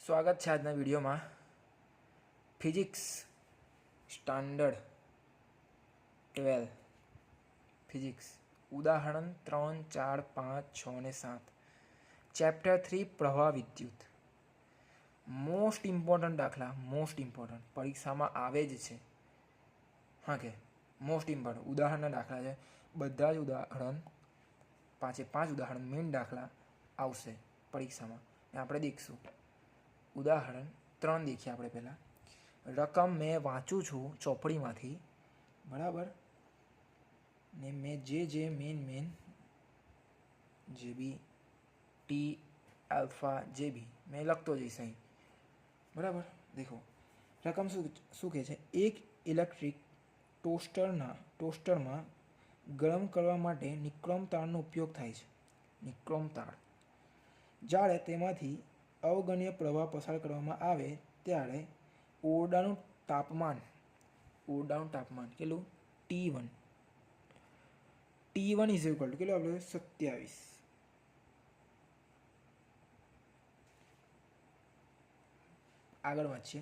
સ્વાગત છે આજના વિડીયોમાં ફિઝિક્સ સ્ટાન્ડર્ડ 12 ફિઝિક્સ ઉદાહરણ 3, 4, 5, 6 અને 7 ચેપ્ટર 3 પ્રવાહ વિદ્યુત. મોસ્ટ ઇમ્પોર્ટન્ટ દાખલા, મોસ્ટ ઇમ્પોર્ટન્ટ પરીક્ષામાં આવે જ છે. હા કે મોસ્ટ ઇમ્પોર્ટન્ટ ઉદાહરણના દાખલા છે. બધા જ ઉદાહરણ 5 ઉદાહરણ મેઇન દાખલા આવશે પરીક્ષામાં. આપણે દેખીશું. ઉદાહરણ 3 देखिए આપણે પહેલાં. રકમ મેં વાંચું છું ચોપડીમાંથી, બરાબર, ને મેં જે મેન જે બી ટી આલ્ફા જે બી મેં લખતો જઈશ અહીં, બરાબર. દેખો રકમ શું કહે છે. એક ઇલેક્ટ્રિક ટોસ્ટરમાં ગરમ કરવા માટે નિક્રોમ તારનો ઉપયોગ થાય છે. નિક્રોમ તાર જ્યારે તેમાંથી અવગણ્ય પ્રવાહ પસાર કરવામાં આવે ત્યારે ઓરડાનું તાપમાન કેટલું? T1 ઇઝ ઇક્વલ ટુ કેટલું આપણે 27. આગળ વાંચીએ.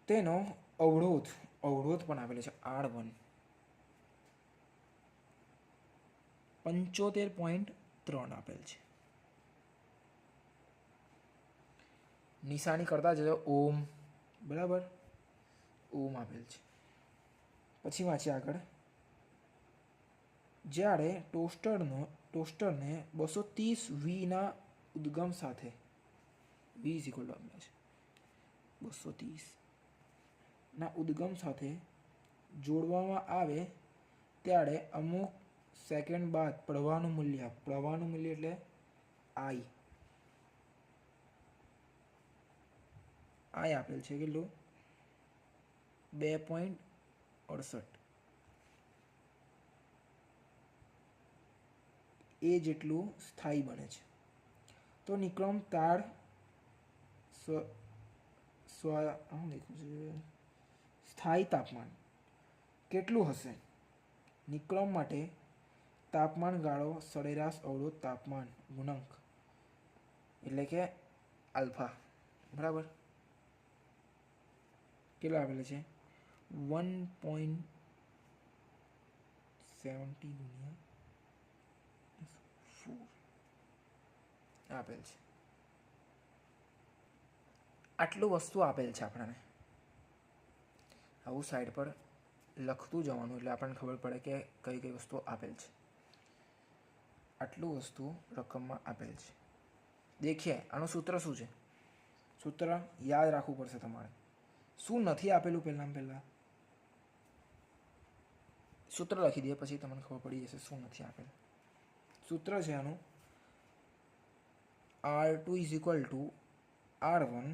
તેનો અવરોધ પણ આપેલો છે R1 75.3 આપેલ છે. નિશાની કરતા જજો ઓમ, બરાબર, ઓમ આપેલ છે. પછી વાંચીએ આગળ. જ્યારે ટોસ્ટરને 230 વીના ઉદ્ગમ સાથે વી ઇઝ ઇક્વલ ટુ આપેલા છે 230 ના ઉદ્ગમ સાથે જોડવામાં આવે ત્યારે અમુક સેકન્ડ બાદ પ્રવાહનું મૂલ્ય એટલે I આપેલ છે કેટલું? 2.68 એ જેટલું સ્થાયી બને છે. તો નિક્રોમ તાર સ્થાયી તાપમાન કેટલું હશે? નિક્રોમ માટે તાપમાન ગાળો સરેરાશ અવરોધ તાપમાન ગુણાંક એટલે કે આલ્ફા, બરાબર, કેટલા આપેલ છે? 1.70 ગુણ્યા 4 આપેલ છે. આટલું વસ્તુ આપેલ છે આપણને. આવું સાઈડ પર લખતું જવાનું એટલે આપણને ખબર પડે કે કઈ કઈ વસ્તુ આપેલ છે. આટલું વસ્તુ રકમમાં આપેલ છે. દેખીએ આનું સૂત્ર શું છે. સૂત્ર યાદ રાખવું પડશે તમારે. શું નથી આપેલું પહેલાં સૂત્ર લખી દઈએ, પછી તમને ખબર પડી જશે શું નથી આપેલું. સૂત્ર છે આનું R2 is equal to R1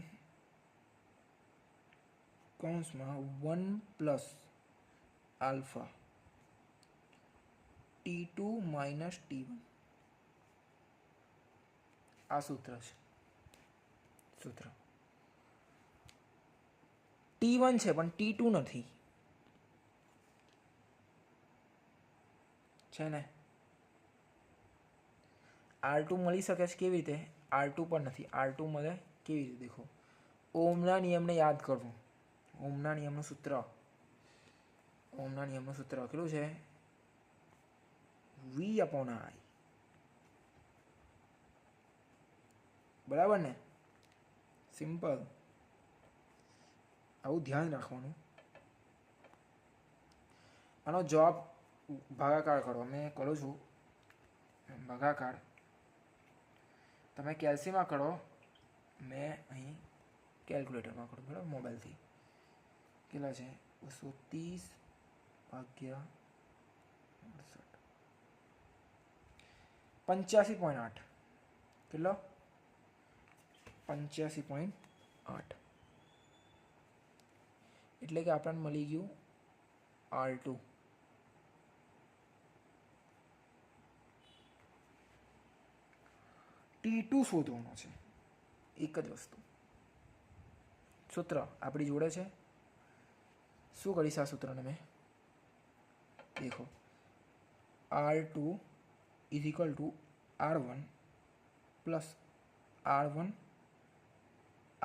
કૌંસમાં 1 plus alpha T2 minus T1. આ સૂત્ર છે. સૂત્ર T1 છે પણ T2 નથી, છે ને. R2 મળી શકે છે કેવી રીતે? R2 પણ નથી. R2 મળે કેવી રીતે? દેખો, ઓમના નિયમને યાદ કરવું. ઓમના નિયમનું સૂત્ર કેટલું છે? V/I, બરાબર ને. સિમ્પલ. આવું ધ્યાન રાખવાનું. આનો જવાબ ભાગાકાર કરો. મેં કરું છું ભાગાકાર. તમે કેલ્સીમાં કરો, મેં અહીં કેલ્ક્યુલેટરમાં કરું, બરાબર, મોબાઈલથી. કેટલા છે? 230 ભાગ્યા 85.8. કેટલો? 85.8. એટલે કે આપણને મળી ગયું R2. T2 શોધવાનો છે. એક જ વસ્તુ. સૂત્ર આપણી જોડે છે. શું કરીશ આ સૂત્રને મેં? દેખો, R2 is equal to R1 plus R1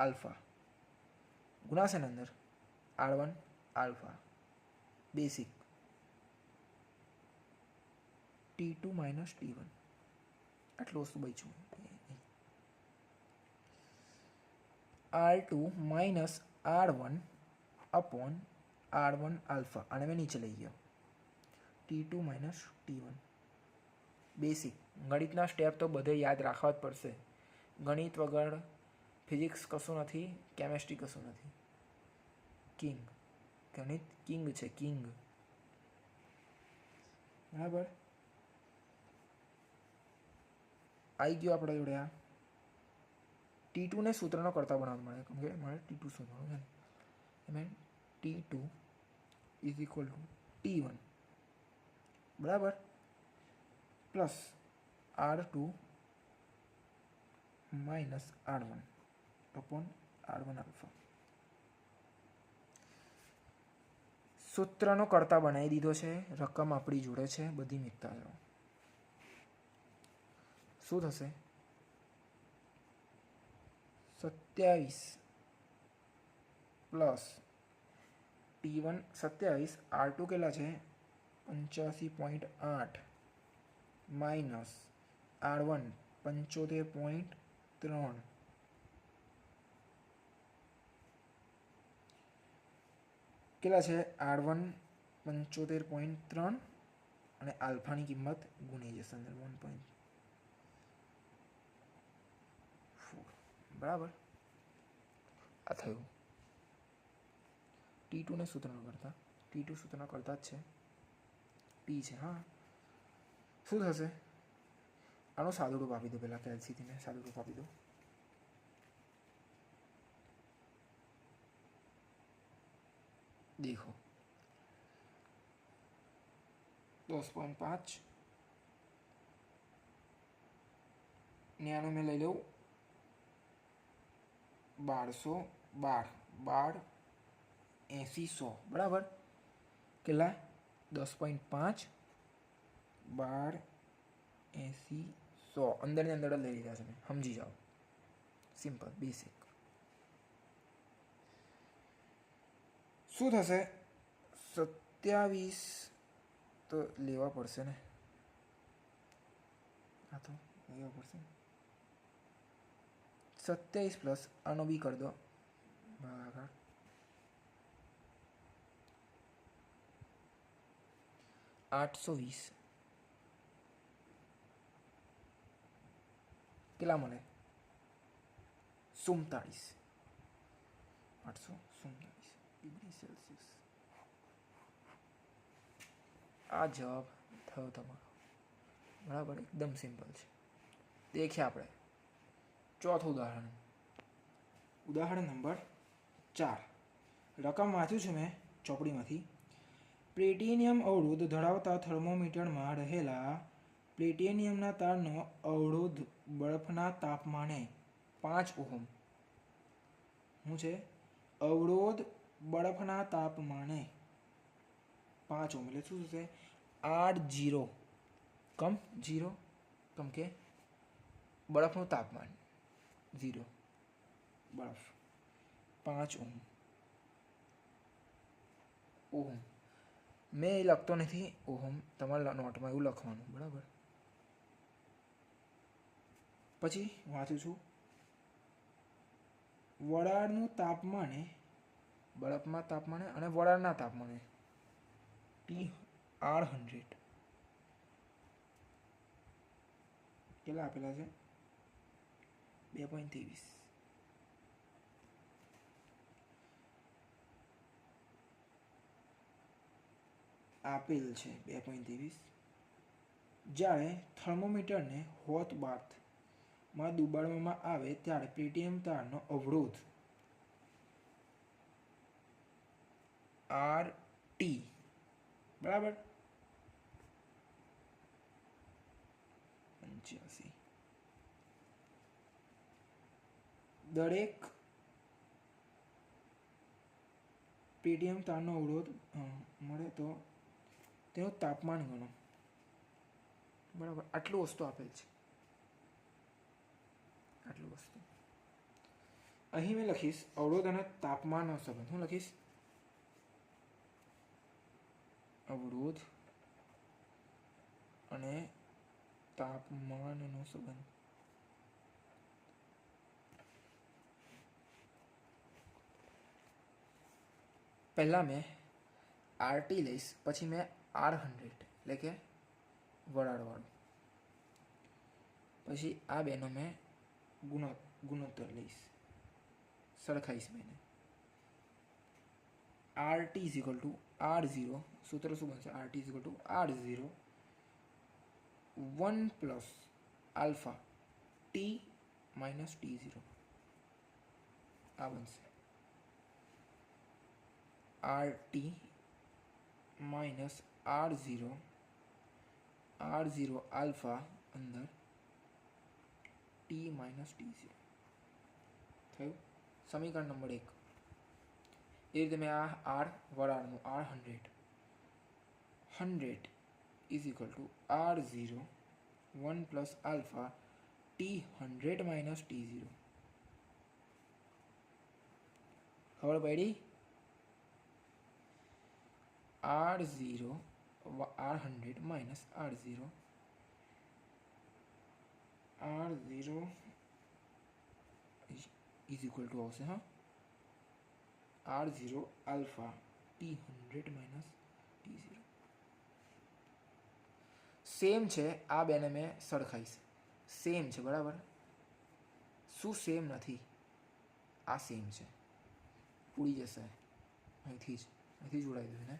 alpha ગુણાશે ને અંદર R1 alpha basic T2 minus T1 આટલું વસ્તુ બચ્યું. R2 minus R1 upon R1 alpha आने में नीचे लई गया T2 minus T1 basic गणितना step तो बधे याद राखवा ज पड़शे. गणित वगर फिजिक्स कशुं नथी, केमिस्ट्री कशुं नथी. किंग गणित किंग छे किंग. बराबर आई गयो आपणे जोड़े आ T2 ने सूत्रनो करता बनाववा मळे केम के मारे T2 शोधवानुं छे M T2 is equal to T1 बराबर plus R2 minus R1 upon R1 alpha. सूत्रनो करता बनावी दीधो छे. रकम आपणी जोड़े छे बधी मीकता जाओ. शुं थशे 27 प्लस T1 27 R2 केला छे 85.8 माइनस R1 75.3 केला छे R1 75.3 અને આલ્ફાની કિંમત ગુણી જશે અંદર 1.4 બરાબર. આ થયું T2 ને સૂત્રનો કરતા T2 સૂત્રનો કરતા જ છે T છે. હા શું થશે આનું સાદું રૂપ આપી દો. પહેલાં તો એલસીથી મેં સાદું રૂપ આપી દો. देखो 10.5 ने आनो में लई लूँ 1212 12 80 100 बराबर केला 10.5 12 80 100 अंदर ने अंदर लई लीधा छे. समझी जाओ सिंपल बेसिक. શું થશે 27 તો લેવા પડશે ને. હા તો લેવા પડશે 27 પ્લસ આનો બી કરી દો ભાગાકાર 820 કેટલા મળે 47 847 डिग्री सेल्सियस. आ जवाब थयो तमारो बराबर एकदम सिंपल है. देखिए આપણે ચોથું ઉદાહરણ. ઉદાહરણ નંબર 4. રકમ વાંચ્યું છે મેં ચોપડીમાંથી. પ્લેટિનિયમ અવરોધ ધરાવતા થર્મોમીટરમાં રહેલા પ્લેટિનિયમના તારનો અવરોધ બરફના તાપમાને 5 ઓહમ. શું છે અવરોધ બરફના તાપમાને 5 ઓહમ એટલે શું થશે 8 કમ 0 કમ કે બરફનું તાપમાન 0 બરફ 5 ઓહમ. ઓહમ મેં એ લખતો નથી ઓહમ, તમારા નોટમાં એવું લખવાનું બરાબર. પછી વાંચું છું વરાળનું તાપમાને બરફના તાપમાને અને વરાળના તાપમાને TR100 કેટલા આપેલા છે 2.23 આપેલ છે 2.23. જ્યારે થર્મોમીટરને હોટ બાથમાં ડુબાડવામાં આવે ત્યારે પ્લેટિનિયમ તારનો અવરોધ RT બરાબર 85. દરેક પ્લેટિનિયમ તારનો અવરોધ મળે તો તેનું તાપમાન ગણો બરાબર. આટલું વસ્તુ આપેલ છે આટલું વસ્તુ અહીં મેં લખીશ અવરોધ અને તાપમાનનો સંબંધ. હું લખીશ અવરોધ અને તાપમાનનો સંબંધ. પહેલા મેં આરટી લઈશ, પછી મેં R100 એટલે કે વરાળવાળું, પછી આ બેનો મેં ગુણોત્તર લઈશ, સરખાઈશ બેને. RT is equal two R0, સૂત્ર શું બનશે? RT is equal two R0 1 plus alpha T minus T0, આ બનશે RT માઇનસ R0 આલ્ફા અંદર T માઇનસ T0 થયું સમીકરણ નંબર 1. એ રીતે મેં આ R વરાળનું R100 is equal two R0 1 plus alpha T100 minus T0. ખબર પડી? R100 minus R0 is equal two આવશે R0 alpha T100 minus T0. Same છે, આ બેને મેં સરખાઈશ. સેમ છે બરાબર. શું સેમ નથી? આ સેમ છે. પૂરી જશે અહીંથી જોડાઈ દઉં ને.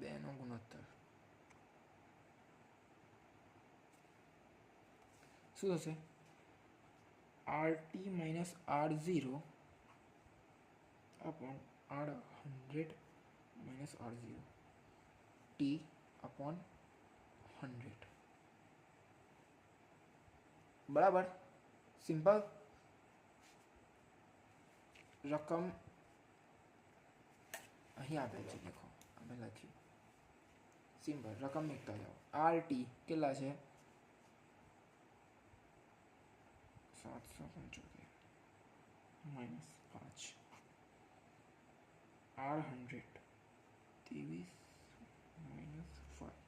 બેનો ગુણોત્તર શું થશે? RT minus R0 upon R100 minus R0 T upon 100. बराबर. सिंपल. रकम અહીં આપેલ છે, દેખો અમે લખ્યું. સિમ્પલ રકમ મૂકતા જાઓ. RT કેટલા છે? 775 માઇનસ 5. R100 23 minus 5.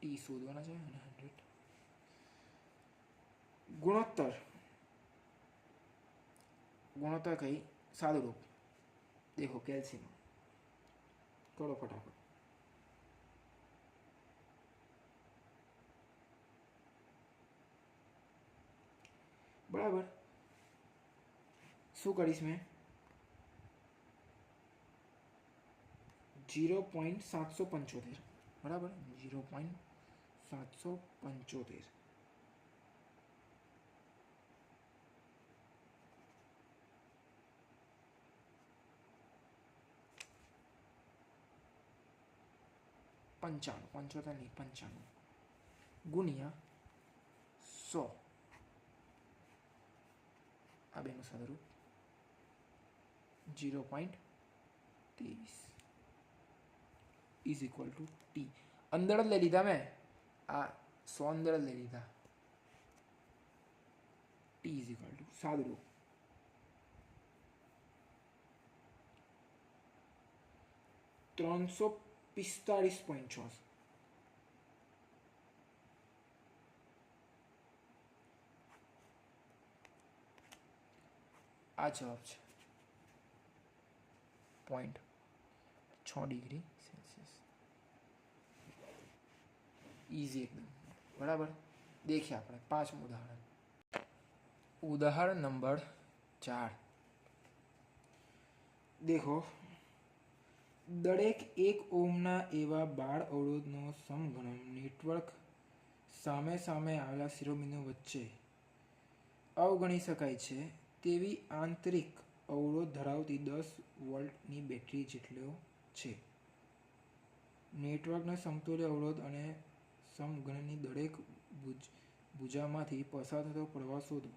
T શોધવાના છે અને 100. ગુણોત્તર કઈ સાદું રૂપ. देखो कैल्शियम करो फटाफट. बराबर. शू करीश मैं 0.775 बराबर 0.775 95 गुणिया 100 आ बेनु सादरूप 0.23 इज इक्वल टू टी. अंदर ले लीधा मैं आ 100 अंदर ले लीधा. टी इज इक्वल टू सादरूप 345.6. आ जवाब है 0.6 डिग्री सेल्सियस. इजी एकदम बराबर. देखिए આપણે પાંચમું ઉદાહરણ. उदाहरण नंबर 4. देखो दरेक 1 ओमना एवा 12 अवरोधनो समघनम नेटवर्क सामे सामे आवेला शिरोबिंदु वच्चे अवगणी शकाय छे तेवी आंतरिक अवरोध धरावती 10 वोल्टनी बेटरी जेटलो छे. नेटवर्कना समतुल्य अवरोध अने समघननी दरेक भुजामांथी पसार थतो प्रवाह शोधो.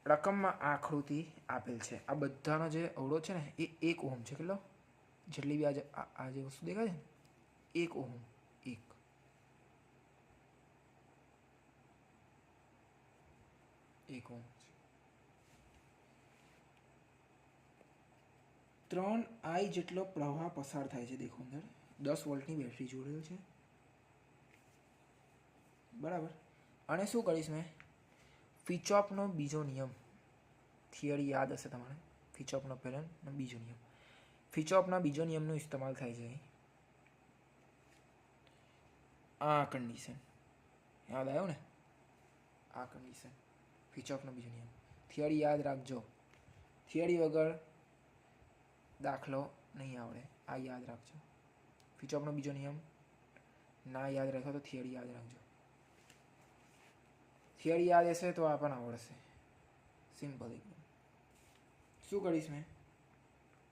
रकम में आकृति आपेल है. आ बधानो जे अवरोध है ने ए 1 ओम है. કેટલો? જેટલી બી આ જે વસ્તુ દેખાય છે ને 1 ઓહમ 1 ઓહમ 3I જેટલો પ્રવાહ પસાર થાય છે. દેખો અંદર 10 વોલ્ટની બેટરી જોડેલ છે, બરાબર. અને શું કરીશ મેં, ફિચોપનો બીજો નિયમ, થિયરી યાદ હશે તમારે, ફિચોપનો પહેલો અને બીજો નિયમ. ફિચોપના બીજો નિયમનો ઇસ્તેમાલ થાય છે આ કન્ડિશન, યાદ આવ્યો ને, આ કન્ડિશન ફિચોપનો બીજો નિયમ. થિયરી યાદ રાખજો, થિયરી વગર દાખલો નહીં આવડે, આ યાદ રાખજો. ફિચોપનો બીજો નિયમ ના યાદ રાખો તો થિયરી યાદ રાખજો. થિયરી યાદ હશે તો આ પણ આવડશે, સિમ્પલ એકદમ. શું કરીશ મેં,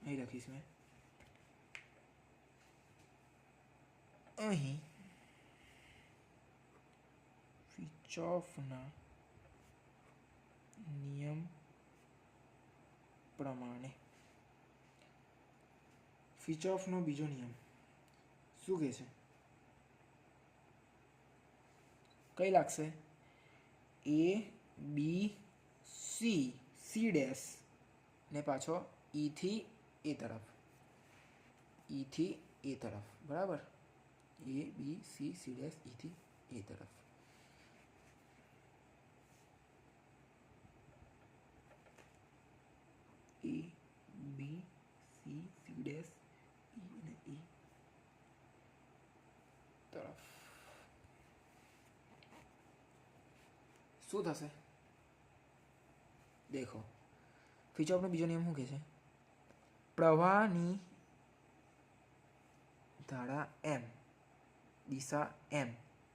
અહીં લખીશ મેં, અહીં ફિચોફના નિયમ પ્રમાણે, ફિચોફનો બીજો નિયમ શું કહે છે, કઈ લાગશે, A B C ડેશ ને પાછો E થી A તરફ, E થી A તરફ, બરાબર. A B C dash E થી A તરફ. A B C dash E અને E તરફ. શું થશે, દેખો ફિચોપનો બીજો નિયમ શું કહે છે, પ્રવાહની ધારા M, દિશા M,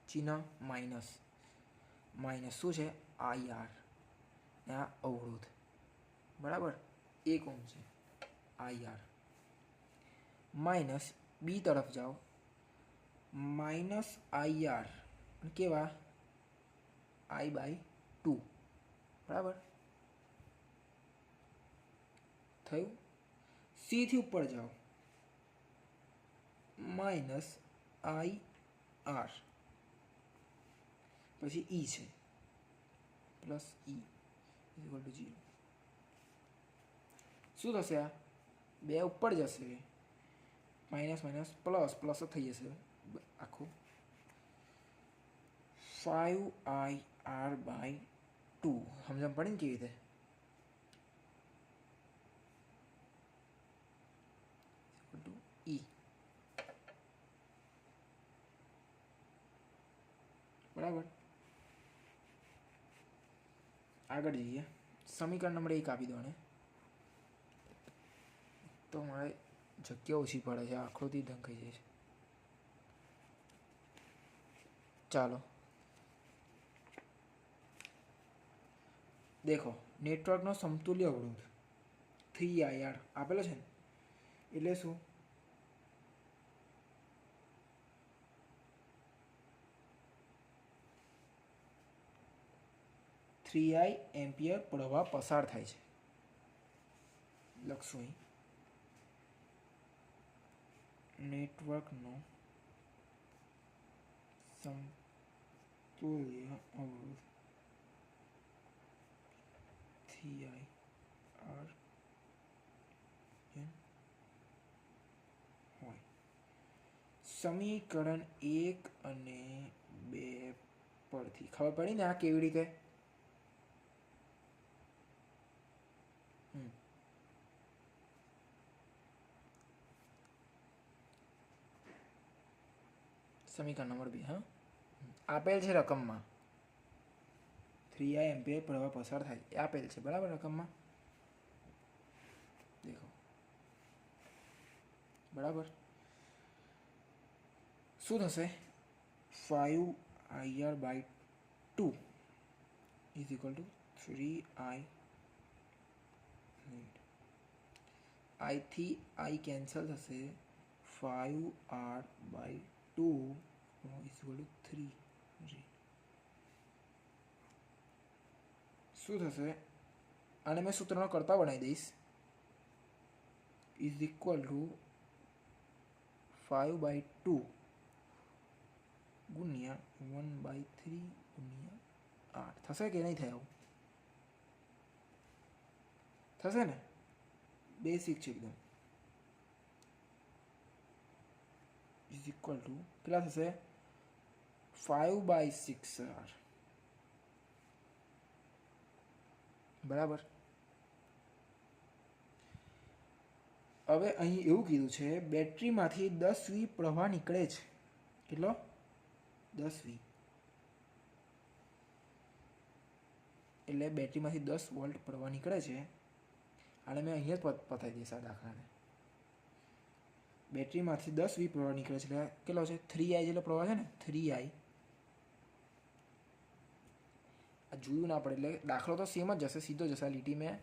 ચિહ્ન માઇનસ, માઇનસ શું છે IR, ને આ અવરોધ, બરાબર 1 ઓહમ છે IR. માઇનસ બી તરફ જાઓ, માઇનસ IR કેવા I/2, બરાબર થયું. સી થી ઉપર જાઓ, માઇનસ IR, પછી E છે પ્લસ E ઇક્વલ ટુ 0. શું થશે, આ બે ઉપર જશે, માઇનસ માઇનસ પ્લસ પ્લસ થઈ જશે આખું, 5IR/2. સમજણ પડી ને કેવી રીતે, E બરાબર. આગળ જઈએ, સમીકરણ નંબર 1 આપી દો ને, તો મારે જગ્યા ઓછી પડે છે, આકૃતિ ઢંકાઈ જાય છે. ચાલો દેખો, નેટવર્કનો સમતુલ્ય અવરોધ 3IR આપેલો છે ને, એટલે શું, I એમ્પિયર પ્રવાહ પસાર થાય છે, લખશું અહીં, નેટવર્કનો સમતુલ્ય અવરોધ 3IR હોય. સમીકરણ 1 અને 2 પરથી ખબર પડી ને આ કેવી રીતે, સમીકરણ નંબર 2, હા આપેલ છે રકમમાં, 3I એમ્પિયર પ્રવાહ પસાર થાય એ આપેલ છે, બરાબર રકમમાં, દેખો બરાબર. શું થશે, 5IR/2 is equal two 3I, I થી I કેન્સલ થશે, 5R/2 ઇઝ ઇક્વલ ટુ 3. શું થશે, આને મેં સૂત્રનો કરતા બનાવી દઈશ, ઇઝ ઇક્વલ ટુ 5/2 ગુણ્યા 1/3 ગુણ્યા 8 થશે કે નહીં થાય? આવું થશે ને? બેસિક છે એકદમ. ઇઝ ઇક્વલ ટુ કેટલા થશે? 5/6 બરાબર. હવે અહીં એવું કીધું છે બેટરીમાંથી 10V પ્રવાહ નીકળે છે. કેટલો? 10V. એટલે બેટરીમાંથી 10 વોલ્ટ પ્રવાહ નીકળે છે. અને મેં અહીંયા જ પતાવી દઈશ આ દાખલાને. બેટરીમાંથી 10V પ્રવાહ નીકળે છે એટલે કેટલો છે? 3I જેટલો પ્રવાહ છે ને, 3I. આ જોયું ના પડે એટલે દાખલો તો સેમ જ જશે, સીધો જશે. આ લીટી મેં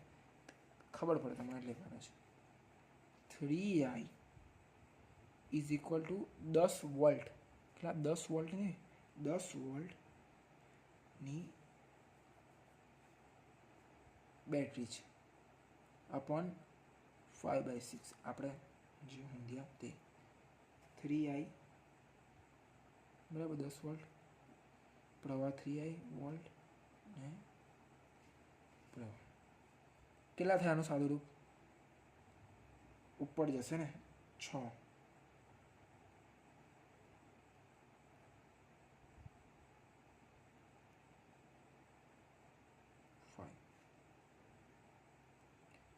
ખબર પડે તમારે લેવાનો છે. 3I is equal two 10 volt. કેટલા? 10 વોલ્ટ નહીં, 10 વોલ્ટની બેટરી છે અપોન 5/6. આપણે જે ઊંધ્યા તે 3I બરાબર 10 વોલ્ટ પ્રવાહ 3I વોલ્ટ ને પ્રવાહ કેટલા થયા? આનું સાદું રૂપ ઉપર જશે ને 6.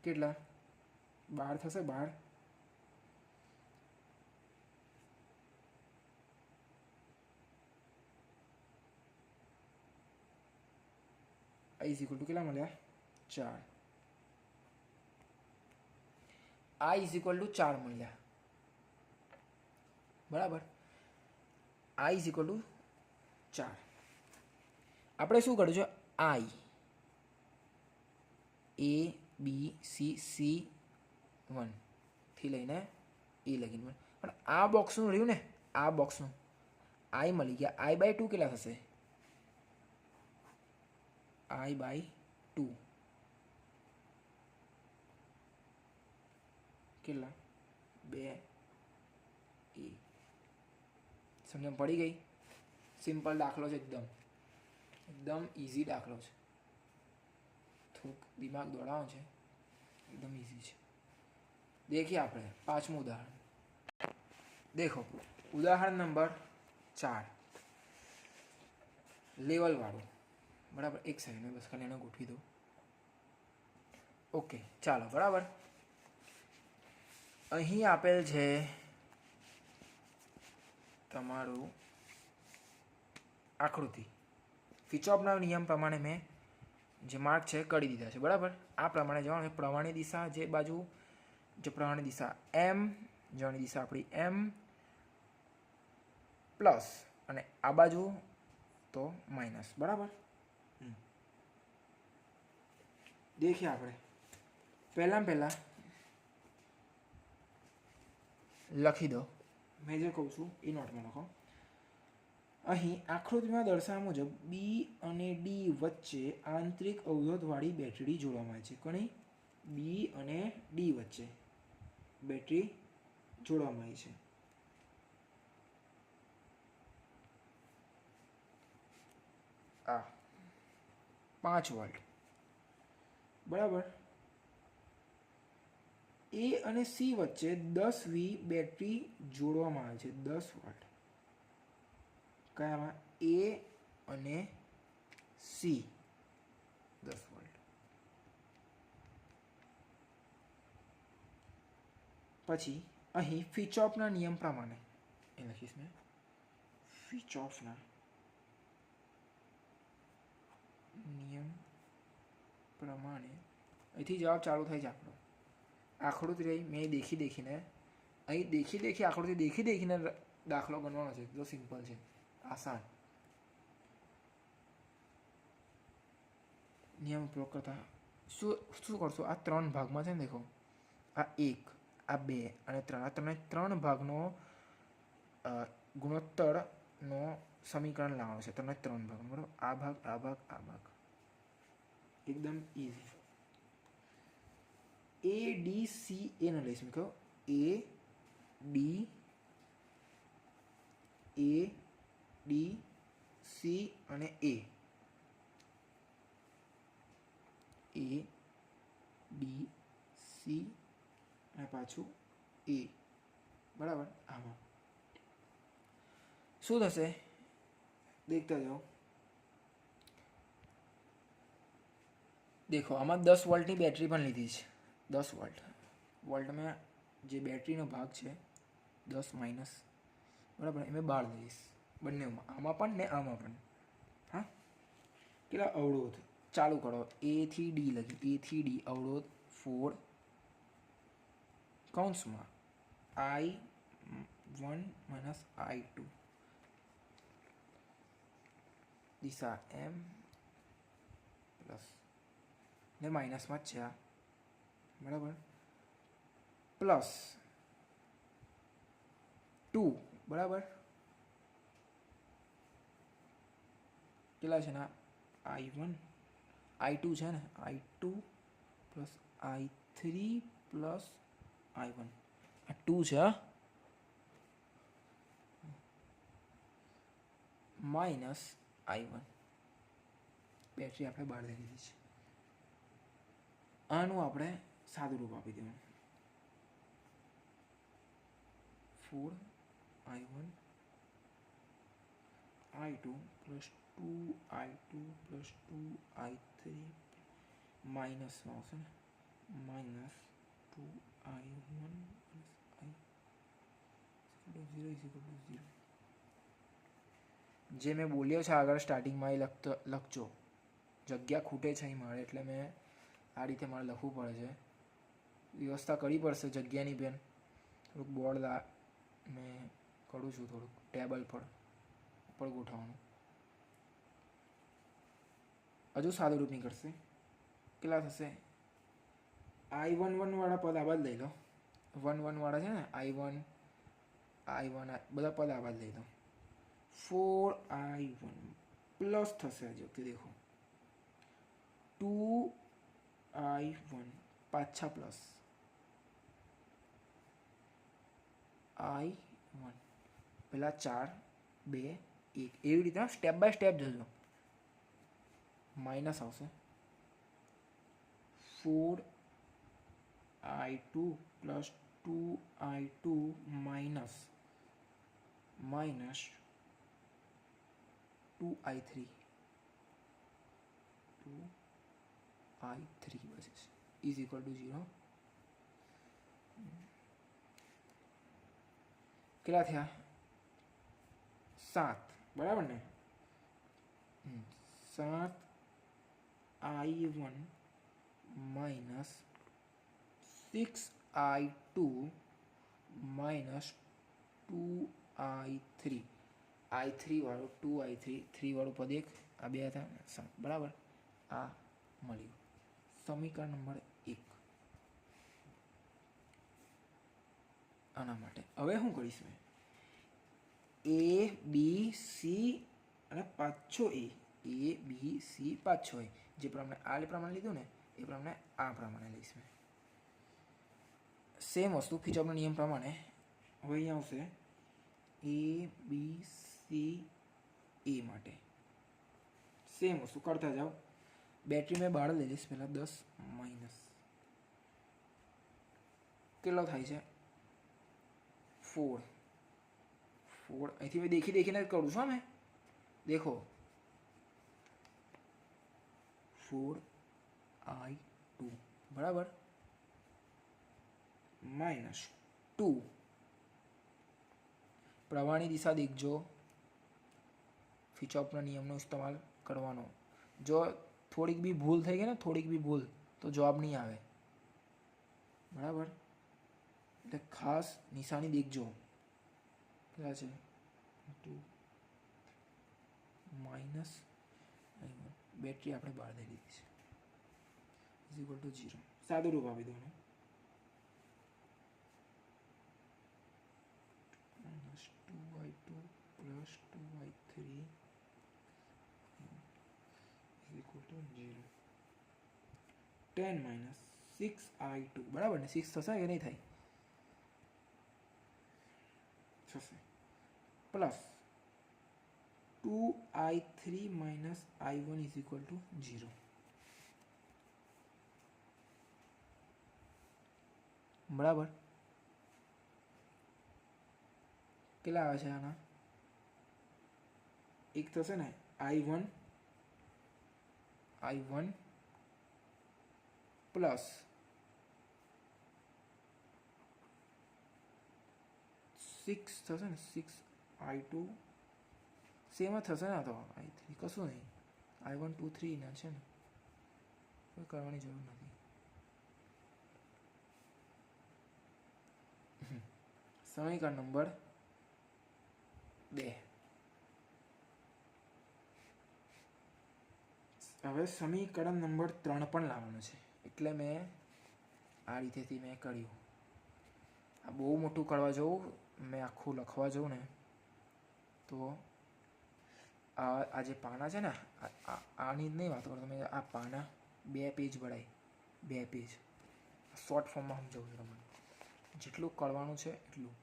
કેટલા? 12 થશે. 12 I ઇઝ ઇક્વલ ટુ કેટલા મળ્યા? 4. I ઇઝ ઇક્વલ ટુ 4 મળ્યા. બરાબર. I is equal two 4. આપણે શું કર્યું છે? I A B C 1 થી લઈને A લગીને. પણ આ બોક્સનું રહ્યું ને, આ બોક્સનું I મળી ગયા. I/2 કેટલા થશે? I/2 કેટલા? 2A. સમજણ પડી ગઈ? સિમ્પલ દાખલો છે એકદમ ઇઝી દાખલો છે. થોડુંક દિમાગ દોડાવો છે, एकदम इजी है. देखिए આપણે પાંચમું ઉદાહરણ. देखो ઉદાહરણ નંબર 4 લેવલ વાળું. બરાબર. એક સેકન્ડ બસ ખાલી એને ગોઠવી દો. ઓકે ચાલો. બરાબર. અહીં આપેલ છે તમારું આકૃતિ. કિર્ચોફના નિયમ પ્રમાણે મેં જે માર્ક છે કરી દીધા છે. બરાબર. આ પ્રમાણે જવાનું છે. પ્રવાહની દિશા જે બાજુ, જે પ્રવાહની દિશા એમ, જવાની દિશા આપણી એમ પ્લસ, અને આ બાજુ તો માઇનસ. બરાબર. દેખીએ આપણે પહેલાં લખી દો. મેં જે કહું છું એ નોટમાં લખો. અહીં આકૃતિમાં દર્શાવ્યા મુજબ બી અને ડી વચ્ચે આંતરિક અવરોધવાળી બેટરી જોડવામાં આવે છે. કોની? બી અને ડી વચ્ચે બેટરી જોડવામાં આવી છે. આ 5 વોલ્ટ. બરાબર. એ અને સી વચ્ચે 10V બેટરી જોડવામાં આવે છે. 10 વોલ્ટ કયામાં? એ અને સી 10 વોલ્ટ. પછી અહીં કિર્ચોફના નિયમ પ્રમાણે એ લખીશ મેં. કિર્ચોફના નિયમ પ્રમાણે અહીંથી જવાબ ચાલુ થાય છે આપણો. આકૃતિ રહી મેં દેખીને અહીં આકૃતિ દેખીને દાખલો ગણવાનો છે. એટલો સિમ્પલ છે, આસાન. નિયમ ઉપયોગ કરતા શું કરશો? આ 3 ભાગમાં છે ને, દેખો આ 1, આ 2 અને 3, આ ત્રણ ભાગનો ગુણોત્તરનો સમીકરણ લાવવાનું છે. તમને 3 ભાગ. બરાબર. આ ભાગ, આ ભાગ, આ ભાગ. એકદમ easy. A D C A ને લઈશું. કહો A D A D C અને એ ડી સી અને પાછું એ, બરાબર. આમાં શું થશે દેખતા જાઓ. દેખો આમાં 10 વોલ્ટની બેટરી પણ લીધી છે. 10 વોલ્ટમાં જે બેટરીનો ભાગ છે 10 માઇનસ, બરાબર, એ મેં 12 લઈશ બંનેમાં, આમાં પણ ને આમાં પણ. હા, કેટલા અવરોધ ચાલુ કરો, એ થી ડી લખ્યું, એ થી ડી અવરોધ 4 કૌંસમાં I1 માઇનસ I2 દિશા એમ પ્લસ ને માઇનસમાં જ છે આ, બરાબર, પ્લસ 2, બરાબર, કેટલા છે ને I1 I2 છે ને, I2 plus I3 plus I1, આ 2 છે માઇનસ I1, બેટરી આપણે બહાર લઈ લીધી છે. આનું આપણે સાદું રૂપ આપી દેવાનું, 4I1 I2 plus 2I2 plus 2I3 માઇનસમાં આવશે ને, માઇનસ 2I1 પ્લસ I 0 જે મેં બોલ્યો છે આગળ સ્ટાર્ટિંગમાં એ લખજો. જગ્યા ખૂટે છે અહીં મારે, એટલે મેં આ રીતે મારે લખવું પડે છે. વ્યવસ્થા કરવી પડશે જગ્યાની બેન. થોડુંક બોર્ડ મેં કરું છું, થોડુંક ટેબલ પર ગોઠવવાનું. હજુ સાદું રૂપ નીકળશે. કેટલા થશે? I1 વાળા પદ આવા જ લઈ લો. 1 વાળા છે ને, I1 બધા પદ આવા જ લઈ લો. 4I1 પ્લસ થશે હજુ કે દેખો 2I1 પાછા પ્લસ I1 પેલા 4 2 1 એવી રીતે સ્ટેપ બાય સ્ટેપ જજો. માઇનસ આવશે 4I2 plus 2I2 minus 2I3 બચે છે ઇઝ ઇક્વલ ટુ 0. કેટલા થયા? 7, બરાબર ને? 7I1 minus 6I2 minus 2I3 I3 વાળું 2I3 3 વાળું પદ એક, આ બે હતા 7, બરાબર. આ મળ્યું સમીકરણ નંબર 1 આના માટે. હવે શું કરીશ મેં? A B C અને પાછો A B C પાછો A, જે પ્રમાણે આ પ્રમાણે લીધું ને એ પ્રમાણે આ પ્રમાણે લઈશ મેં. સેમ વસ્તુ કિર્ચોફનો નિયમ પ્રમાણે હવે અહીંયા આવશે A B C A માટે સેમ વસ્તુ કરતા જાઓ. બેટરી મેં બહાર લઈ લઈશ પહેલાં 10 માઇનસ કેટલો થાય છે 4 અહીંથી મેં દેખીને જ કરું છું. મેં દેખો 4I2 બરાબર માઇનસ 2, પ્રવાહની દિશા દેખજો. કિર્ચોફના નિયમનો ઇસ્તેમાલ કરવાનો. જો થોડીક બી ભૂલ થઈ ગઈ ને, થોડીક બી ભૂલ, તો જવાબ નહીં આવે, બરાબર. એટલે ખાસ નિશાની દેખજો. કેટલા છે? 2 માઇનસ બેટરી આપણે બહાર લઈ લીધી છે ઇઝ ઇક્વલ ટુ 0. સાદું રૂપ આપી દો. Minus 2I2 plus 2I3 is equal to 0. 10 minus 6I2, બરાબર ને? 6 થશે કે નહીં થાય? થશે. Plus 2i3 minus i1 is equal to 0. બરાબર. કેટલા આવે છે આના? એક થશે ને i1 પ્લસ 6 થશે ને 6i2 સેમ જ થશે ને. તો i3 કશું નહીં, i1 2 3 ના છે ને, કોઈ કરવાની જરૂર નથી. સમીકરણ નંબર 2. હવે સમીકરણ નંબર 3 પણ લાવવાનું છે, એટલે મેં આ રીતેથી મેં કર્યું. આ બહુ મોટું કરવા જવું, મેં આખું લખવા જવું ને તો આ જે પાના છે ને, આની જ નહીં વાત કરો તમે. આ પાના 2 પેજ ભરાય, 2 પેજ. શોર્ટ ફોર્મમાં સમજાવું છું તમને, જેટલું કરવાનું છે એટલું.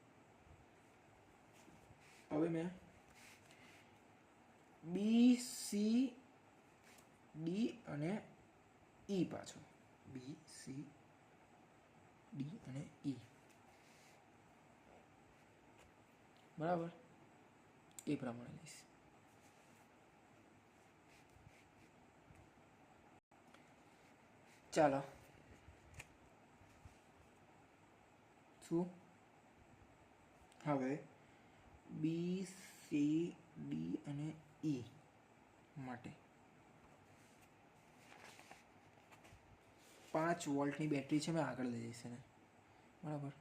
હવે મેં બી સી ડી અને ઈ પાછું બી સી ડી અને ઈ બરાબર એ પ્રમાણે લઈશ. ચાલો શું હવે બી સી ડી અને ઈ માટે 5 વોલ્ટની બેટરી છે, મેં આગળ લઈ જઈશ ને. બરાબર.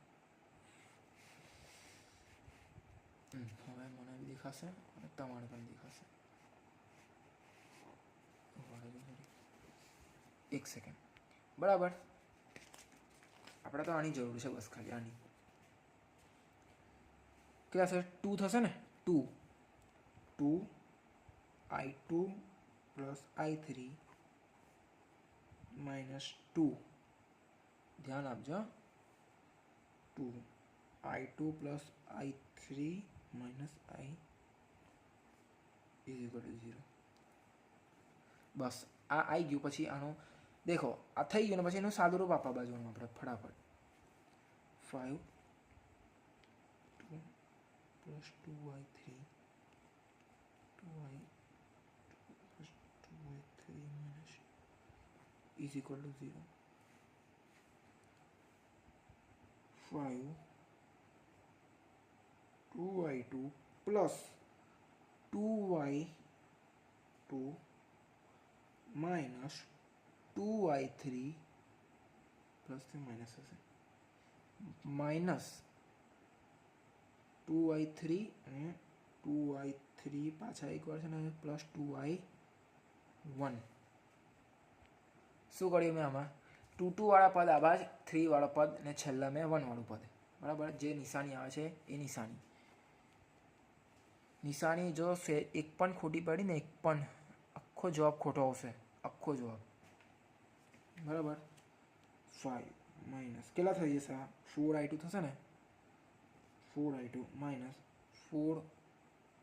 હવે મને બી દેખાશે અને તમારે પણ દેખાશે. એક સેકન્ડ. બરાબર. આપણે તો આની જરૂર છે બસ, ખાલી આની. કેટલા થશે? 2 થશે ને. 2i2 plus i3 minus 2. ધ્યાન આપજો. 2i2 plus i3 minus i is equal to 0. બસ આ આવી ગયું. પછી આનું દેખો, આ થઈ ગયું ને પછી એનું સાદું રૂપ આપવા બાજુનું આપણે ફટાફટ. 5 2 plus 2i3 plus 2i3 minus is equal to 0. 5 2i2 plus 2i2 minus 2i3 પ્લસથી માઇનસ હશે, માઇનસ 2i3 અને 2i3 પાછા એકવાર છે ને પ્લસ 2i1. શું કર્યું મેં આમાં? 2 વાળા પદ આવા જ, 3 વાળા પદ અને છેલ્લા મેં 1 વાળું પદ. બરાબર. જે નિશાની આવે છે એ નિશાની જો એક પણ ખોટી પડી ને, એક પણ, આખો જવાબ ખોટો આવશે, આખો જવાબ. બરાબર. 5 માઇનસ કેટલા થઈ જશે? 4i2 થશે ને. 4i2 minus 4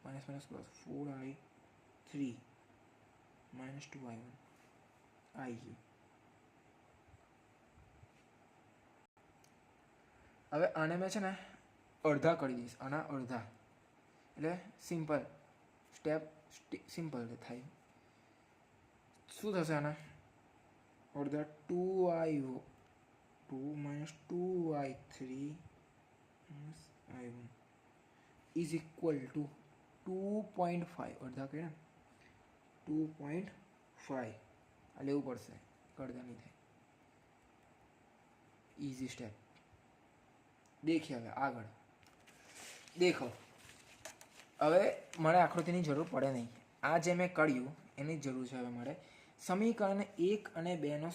minus minus plus 4i3 minus 2i1 આવી ગયું. હવે આને મેં છે ને અડધા કરી દઈશ, આના અડધા, એટલે સિમ્પલ સ્ટેપ, સિમ્પલ થાય. શું થશે આના અડધા? 2i2 minus 2i3 minus i1 is equal two 2.5. અડધા કર્યા 2.5 આ લેવું પડશે, અડધા નહીં થાય. Easy step. દેખીએ હવે આગળ. દેખો હવે મારે આકૃતિની જરૂર પડે નહીં. આ જે મેં કર્યું એની જ જરૂર છે હવે મારે. સમીકરણ 1 અને 2નો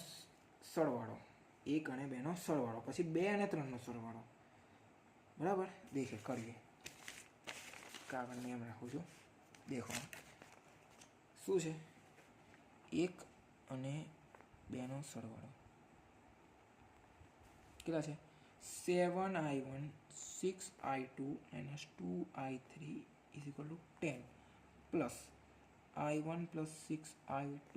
સરવાળો, 1 અને 2નો સરવાળો, પછી 2 અને 3નો સરવાળો. બરાબર. દેખે કરીએ. કાગળ નિયમ રાખું છું. દેખો શું છે? 1 અને 2નો સરવાળો કેટલા છે? 7i1 6i2 minus 2i3 is equal to 10. Plus I1 plus 6I2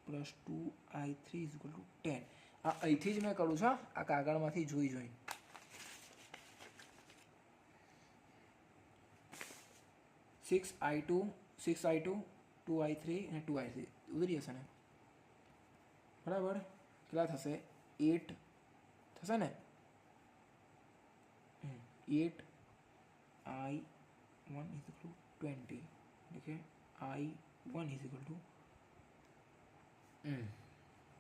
plus 2I3 is equal two 10. આ અહીંથી જ મેં કરું છું, આ કાગળમાંથી જોઈ 6I2 2I3 અને 2I3 ઉતરી જશે ને, બરાબર. કેટલા થશે? 8 થશે ને. 8I1 is equal to 20. એટલે I1 ઇઝ ઇક્વલ ટુ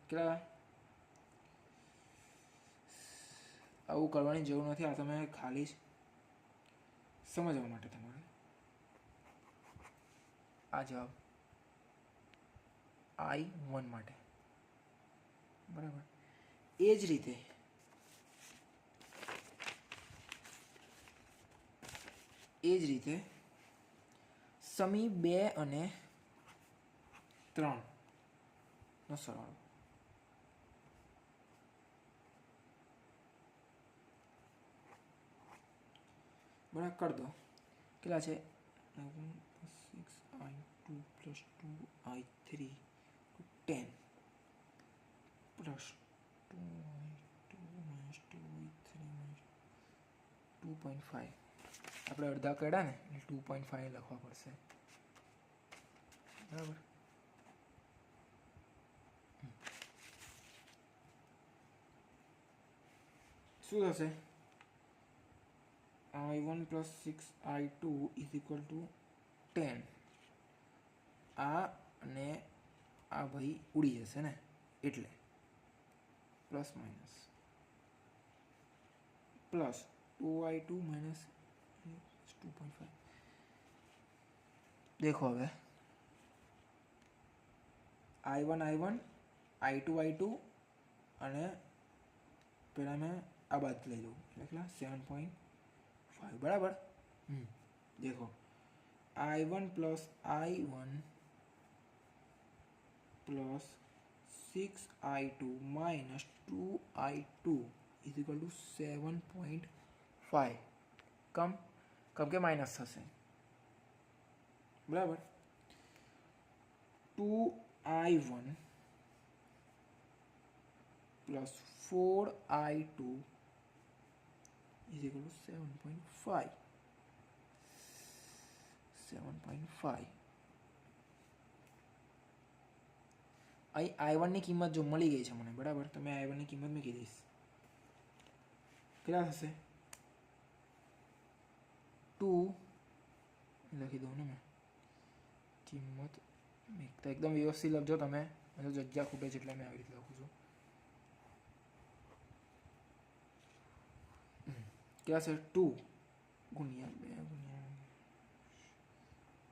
કેટલા? આવું કરવાની જરૂર નથી, આ તમે ખાલી સમજવા માટે તમારે આ જવાબ I1 માટે, બરાબર. એ જ રીતે સમી 2 અને 3 નો સરવાળો. બરાબર કરી દો. કેટલા છે? 6I2 plus 2I3 10 plus 2I2 minus 2I3 minus 2.5. આપણે અડધા કર્યા ને એટલે 2.5 લખવા પડશે, બરાબર. શું થશે? I1 plus 6I2 is equal two 10. આ અને આ ભાઈ ઉડી જશે ને, એટલે plus minus plus 2I2 minus 2.5. દેખો હવે I1 I2 અને પેલા મેં આ બાદ લઈ લઉં એટલે 7.5, બરાબર. દેખો I1 plus I1 plus 6I2 minus 2I2 is equal two 7.5. કમ કે માઇનસ થશે, બરાબર. 2I1 plus 4I2 is equal two 7.5. અહીં I1 ની કિંમત જો મળી ગઈ છે મને, બરાબર. તો મેં I1 ની કિંમત મૂકી દઈશ. કેટલા થશે? 2 લખી દઉં ને મેં કિંમત તો એકદમ વ્યવસ્થિત લખજો તમે, જગ્યા ખૂટે છે એટલે મેં આવી રીતે લખું છું. क्या सर 2 गुणिया 2 गुणिया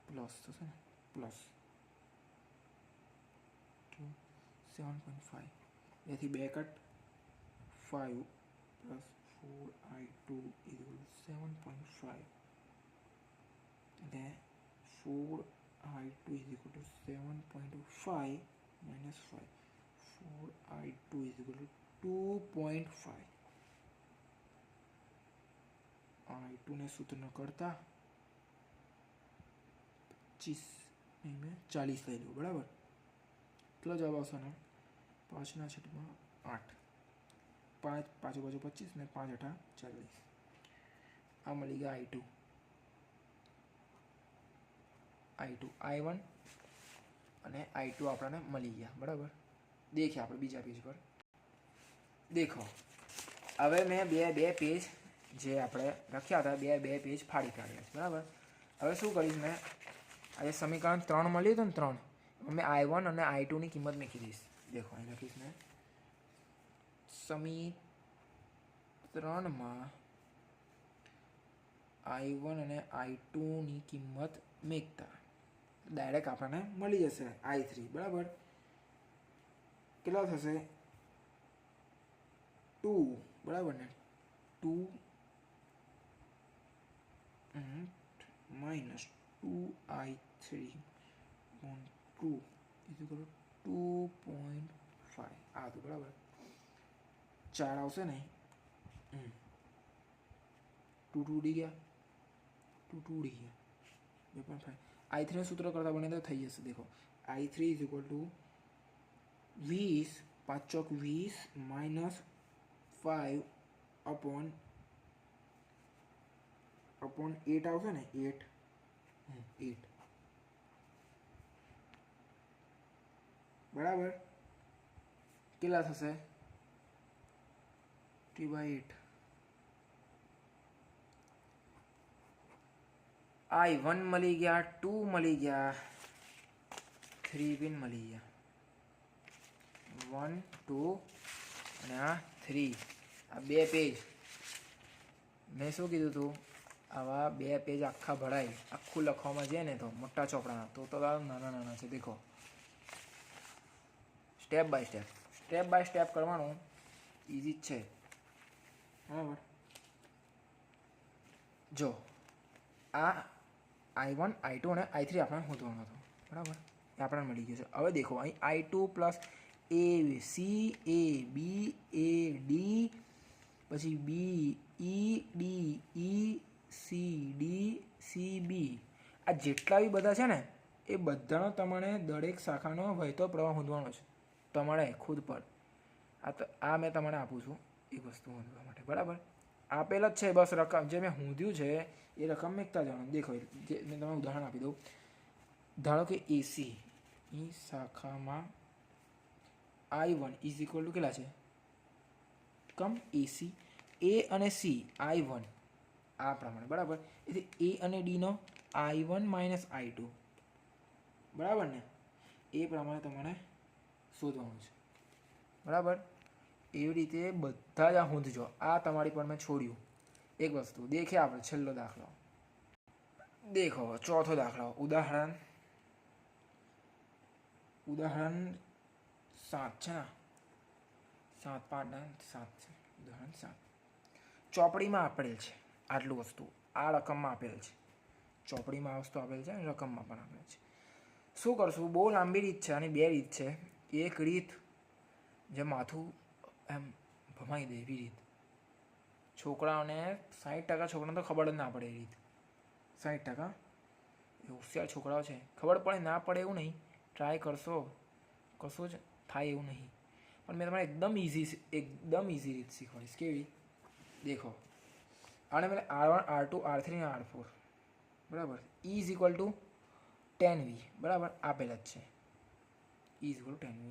प्लस तो सर प्लस 2 7.5 यदि 2 cut 5 plus 4I2 equal 7.5 then 4I2 is equal to 7.5 minus 5 4I2 is equal to 2.5. I2 ने सूत्र न करता 25 नहीं में 40 ले लो, बराबर. કેટલો જવાબ આવશે ને? 5/8 5 5 બાજુ 25 ને 5 8 40. આ મળી ગયા I2 I1 અને I2 આપણને મળી ગયા, બરાબર. દેખીએ આપણે બીજા પેજ પર દેખો. હવે મેં બે પેજ જે આપણે લખ્યા હતા બે પેજ ફાડી કાઢ્યા છે, બરાબર. હવે શું કરીશ મેં? આજે સમીકરણ 3 મળ્યું હતું ને 3, મેં I1 અને I2 ની કિંમત મૂકી દઈશ. દેખો અહીં લખીશ મેં સમી 3માં I1 અને I2 ની કિંમત મૂકતા ડાયરેક્ટ આપણને મળી જશે I3, બરાબર. કેટલા થશે? 2, બરાબર ને. 2 minus 2I3 on 2 is equal to 2.5. આ તો બરાબર 4 આવશે ને. 2 ઉડી ગયા 2 ઉડી ગયા 2.5. i3 સૂત્ર કરતાં બને તો થઈ જશે. દેખો i3 ઇઝ ઇક્વલ ટુ 20 5 ચોક 20 માઇનસ 5 અપોન 8 આવશે ને 8 બરાબર. કેટલા થશે 3/8. i1 મળી ગયા, 2 મળી ગયા, 3 બી મળી ગયા. 1 2 અને આ 3. આ બે પેજ મેં શું કીધું હતું, આવા બે પેજ આખા ભરાય આખું લખવામાં જાય ને તો મોટા ચોપડાના તો નાના નાના છે. દેખો સ્ટેપ બાય સ્ટેપ કરવાનું, ઇઝી જ છે. બરાબર. જો આ i1 i2 અને i3 આપણે શોધવાનું હતું. બરાબર, એ આપણને મળી ગયું છે. હવે દેખો અહીં i2 plus a c a b a d પછી b e d e c d c b આ જેટલા બી બધા છે ને એ બધાનો તમારે દરેક શાખાનો વહેતો પ્રવાહ શોધવાનો છે તમારે ખુદ પર. આ મેં તમારે આપું છું એ વસ્તુ શોધવા માટે. બરાબર, આપેલ જ છે. બસ રકમ જે મેં શોધ્યું છે એ રકમ મેકતા જવાનું. દેખો જે મેં તમને ઉદાહરણ આપી દઉં. ધારો કે એસી ની શાખામાં i1 ઇઝ ઇક્વલ ટુ કેટલા છે કમ એસી એ અને સી i1 આ પ્રમાણે. બરાબર, એટલે એ અને ડીનો i1 માઇનસ i2 બરાબર ને, એ પ્રમાણે તમારે શોધવાનું છે. બરાબર, એવી રીતે બધા જ આ શોધજો. આ તમારી પર મેં છોડ્યું એક વસ્તુ. દેખે આપણે છેલ્લો દાખલો દેખો, ચોથો દાખલો. ઉદાહરણ 7 છે ને, 7 5 7 છે. ઉદાહરણ 7 ચોપડીમાં આપેલ છે આટલું વસ્તુ, આ રકમમાં આપેલ છે. ચોપડીમાં આ વસ્તુ આપેલ છે અને રકમમાં પણ આપેલ છે. શું કરશું, બહુ લાંબી રીત છે. આની બે રીત છે. એક રીત જે માથું એમ ભમાઈ દે એવી રીત. છોકરાઓને 60% છોકરાઓને તો ખબર જ ના પડે એ રીત. 60% એ હોશિયાર છોકરાઓ છે, ખબર પડે ના પડે એવું નહીં. ટ્રાય કરશો કશું જ થાય એવું નહીં. પણ મેં તમારે એકદમ ઇઝી રીત શીખવાડીશ. કેવી? દેખો આને મેં R1 R2 R3 અને R4 બરાબર. E is equal two 10V બરાબર આપેલ જ છે. E is equal two 10V.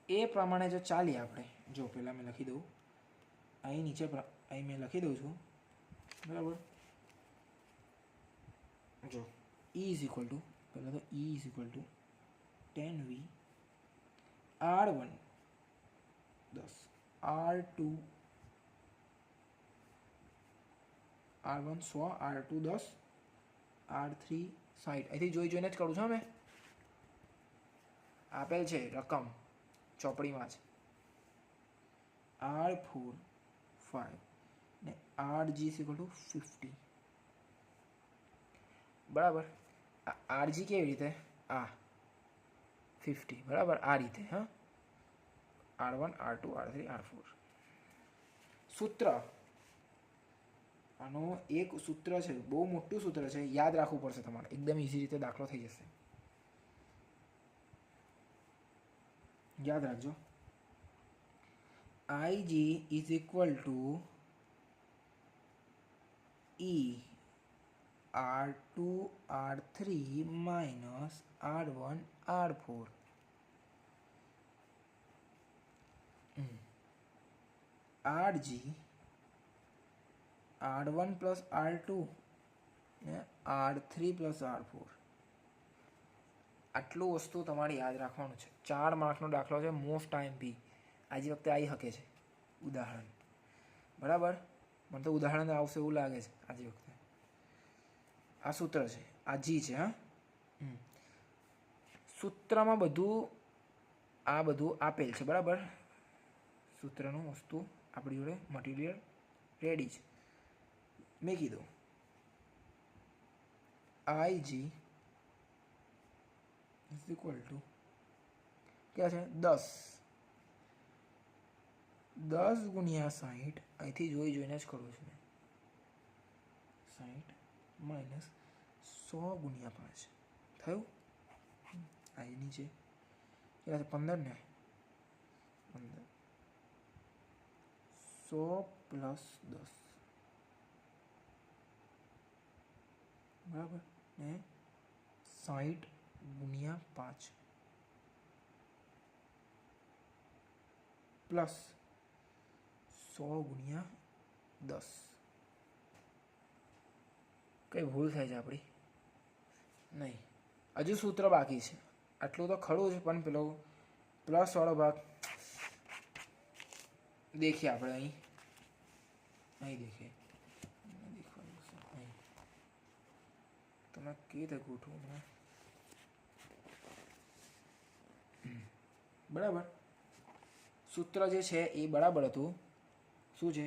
એ પ્રમાણે જો ચાલીએ આપણે, જો પહેલાં મેં લખી દઉં અહીં નીચે, અહીં મેં લખી દઉં છું. બરાબર, જો E ઇઝ ઇક્વલ ટુ પહેલાં તો E is equal two 10V R1 10 R2 R1 100 R2 10 R3 60. અહીંથી જોઈને જ કરું છું મેં. આપેલ છે રકમ ચોપડીમાં જ. R4 5 ને RG ઇઝ ઇક્વલ ટુ 50. બરાબર, આ RG કેવી રીતે? આ 50 બરાબર આ રીતે. હા, R1 R2 R3 R4. સૂત્ર, આનો એક સૂત્ર છે, બહુ મોટું સૂત્ર છે, યાદ રાખવું પડશે તમારે. એકદમ ઇઝી રીતે દાખલો થઈ જશે. યાદ રાખજો. IG is equal two E R2 R3 minus R1 R4. RG R1 plus R2 ને R3 પ્લસ R4. આટલું વસ્તુ તમારે યાદ રાખવાનું છે. 4 માર્કનો દાખલો છે, મોસ્ટ આઈએમપી. આજે વખતે આવી શકે છે ઉદાહરણ. બરાબર, મને તો ઉદાહરણ આવશે એવું લાગે છે આજે વખતે. આ સૂત્ર છે, આ જી છે. હા, સૂત્રમાં આ બધું આપેલ છે. બરાબર, સૂત્રનું વસ્તુ આપણી જોડે મટીરિયલ રેડી છે. મેં કીધું IG ઇઝ ઇક્વલ ટુ ક્યાં છે 10 ગુણ્યા 60. અહીંથી જોઈને જ કરું છું. 60 માઇનસ 100 ગુણ્યા 5 થયું. આ નીચે કેટલા છે? 15 ને 15 100 પ્લસ 10 બરાબર ને 60 ગુણ્યા 5 પ્લસ 100 ગુણ્યા 10. કઈ ભૂલ થાય છે આપણી? નહીં, હજુ સૂત્ર બાકી છે. આટલું તો ખરું છે, પણ પેલો પ્લસવાળો ભાગ દેખીએ આપણે અહીં દેખીએ. દેખવાનું છે અહીં. તમે કેવી રીતે ગોઠવું હમણાં? બરાબર, સૂત્ર જે છે એ બરાબર હતું. શું છે?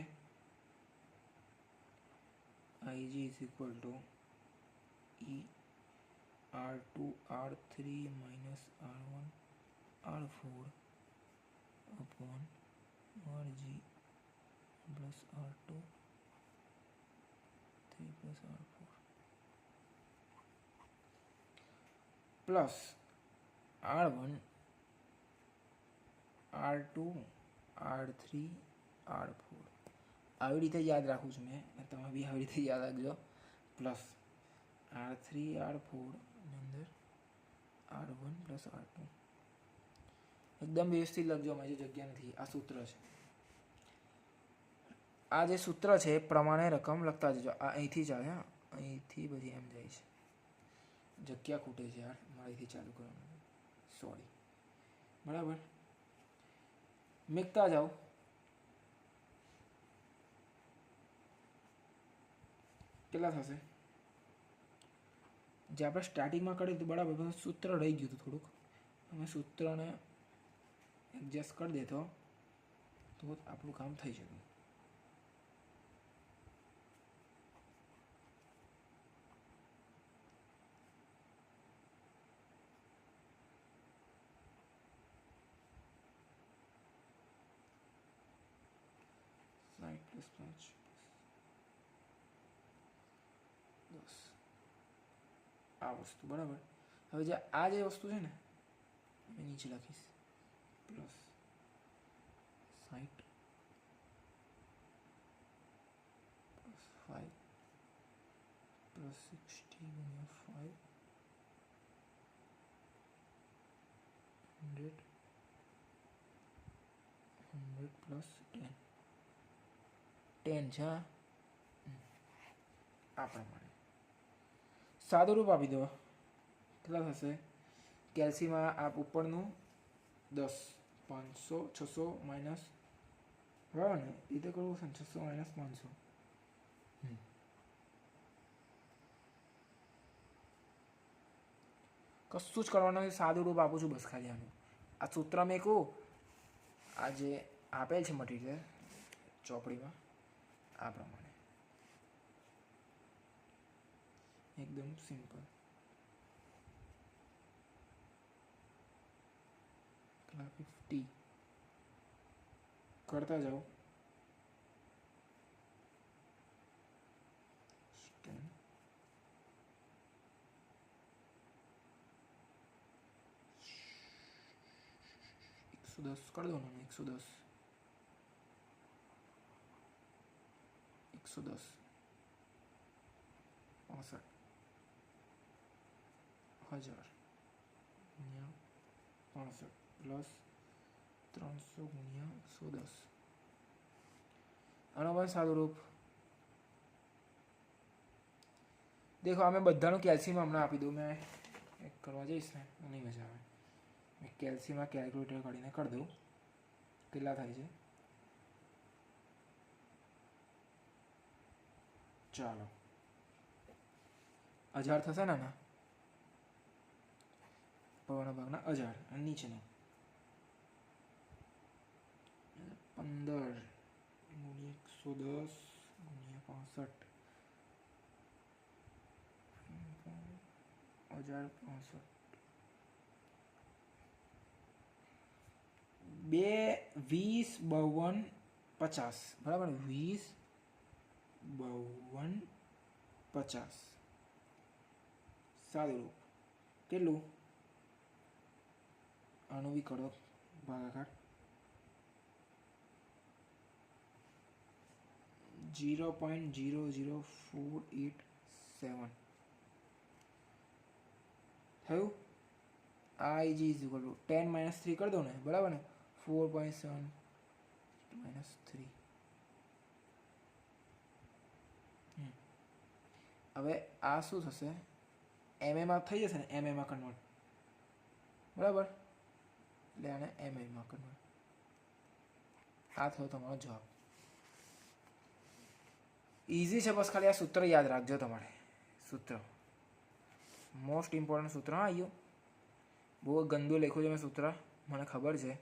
IG is equal to E R2 R3 minus R1 R4 upon RG plus R2 3 plus R4 plus R1 R2 R3 R4. આવી રીતે યાદ રાખું છું મેં, તમે બી આવી રીતે યાદ રાખજો. પ્લસ R3 R4 ની અંદર R1 પ્લસ R2. એકદમ વ્યવસ્થિત લખજો, મારી જગ્યા નથી. આ સૂત્ર છે. આ જે સૂત્ર છે એ પ્રમાણે રકમ લખતા જજો. આ અહીંથી ચાલે, અહીંથી બધી એમ જાય છે. જગ્યા ખૂટે છે યાર, મારે અહીંથી ચાલુ કરવાનું, સોરી. બરાબર, મેકતા જાઓ. કેટલા થશે? જે આપણે સ્ટાર્ટિંગમાં કર્યું હતું બરાબર, સૂત્ર રહી ગયું હતું થોડુંક. અમે સૂત્રને એડજસ્ટ કરી દેતો તો આપણું કામ થઈ જતું. પ્લસ 5 10 આ વસ્તુ બરાબર. હવે જે આ જે વસ્તુ છે ને મેં નીચે લખીશ પ્લસ 60 પ્લસ 5 પ્લસ 60 ગુણ્યા 5 100 પ્લસ 10 છે. આ પ્રમાણે સાદું રૂપ આપી દો. કેટલા થશે? કેલ્સીમાં આપ ઉપરનું 10 500 600 માઇનસ બરાબર ને, રીતે કરવું છે ને. 600 માઇનસ 500 કશું જ કરવાનું નથી. સાદું રૂપ આપું છું બસ ખાલી આનું. આ સૂત્ર મેં કહું, આ જે આપેલ છે મટીરિયલ ચોપડીમાં, આ પ્રમાણે એકદમ સિમ્પલ. કેટલા? 50 કરતા જાઓ. 110 कर दो ना. 110 110 65 1000 गुणिया 65 प्लस 300 गुणिया 110. આનો પણ સાદું રૂપ દેખો. અમે બધાનું કેલ્શિયમ હમણાં આપી દઉં. મેં એક કરવા જઈશ ને નહીં મજા આવે. મેં કેલ્શિયમમાં કેલ્ક્યુલેટર કાઢીને કરી દઉં. કેટલા થાય છે? ચાલો 1000 થશે ને ના પવાના ભાગના 1000 અને નીચેનો 15 ગુણ્યા 110 ગુણ્યા 65 1065 2 20 52 50 બરાબર. 20 52 50 સાદુરૂપ કેટલું આનું બી કરો ભાગાકાર 0.00487 થયું આ ઇઝ ઇક્વલ ટુ 10 - 3 કરી દો ને બરાબર ને 4.7 - 3 હવે આ શું થશે એમએમાં થઈ જશે ને એમએમાં કન્વર્ટ બરાબર એટલે આને એમએમાં કન્વર્ટ આ થયો તમારો જવાબ ઇઝી છે બસ ખાલી આ સૂત્ર યાદ રાખજો તમારે સૂત્ર મોસ્ટ ઇમ્પોર્ટન્ટ સૂત્ર હા આવ્યું બહુ ગંદુ લખ્યું છે મેં સૂત્ર મને ખબર છે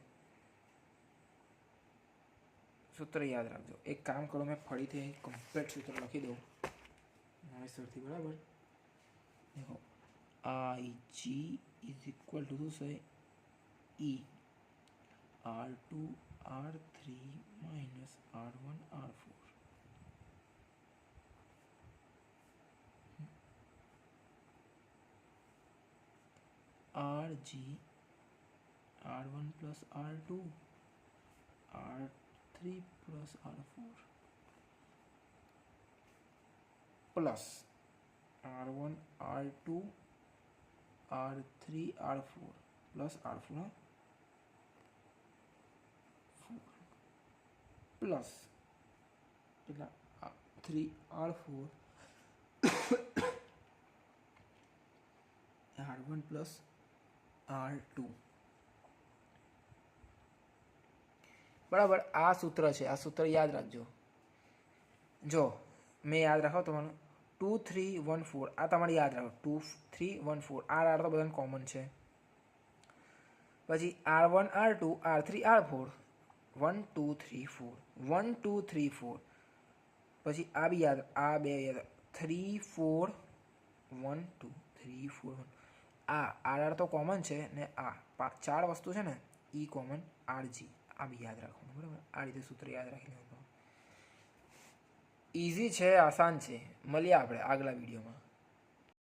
સૂત્ર યાદ રાખજો એક કામ કરો મેં ફરીથી કમ્પ્લીટ સૂત્ર લખી દઉં નવેસરથી બરાબર देखो आई जी इज इक्वल टू से ई R2 R3 minus R1 R4 RG R1 plus R2 R3 plus R4 plus R1 R2 R3 R4 plus R4 plus 3 R4 R1 plus R2 બરાબર આ સૂત્ર છે આ સૂત્ર યાદ રાખજો જો મેં યાદ રાખો તમારું 2 3 1 4 આ તમારે યાદ રાખો 2 3 1 4 આર તો બધાને કોમન છે પછી R1 R2 R3 R4 1 2 3 4 1 2 3 4 પછી આ બી યાદ આ બે યાદ 3 4 1 2 3 4 1 આ આર તો કોમન છે ને આ ચાર વસ્તુ છે ને ઈ કોમન RG આ બી યાદ રાખવાનું બરાબર આ રીતે સૂત્ર યાદ રાખી લેવાનું ઇઝી છે આસાન છે મળીએ આપણે આગલા વિડીયોમાં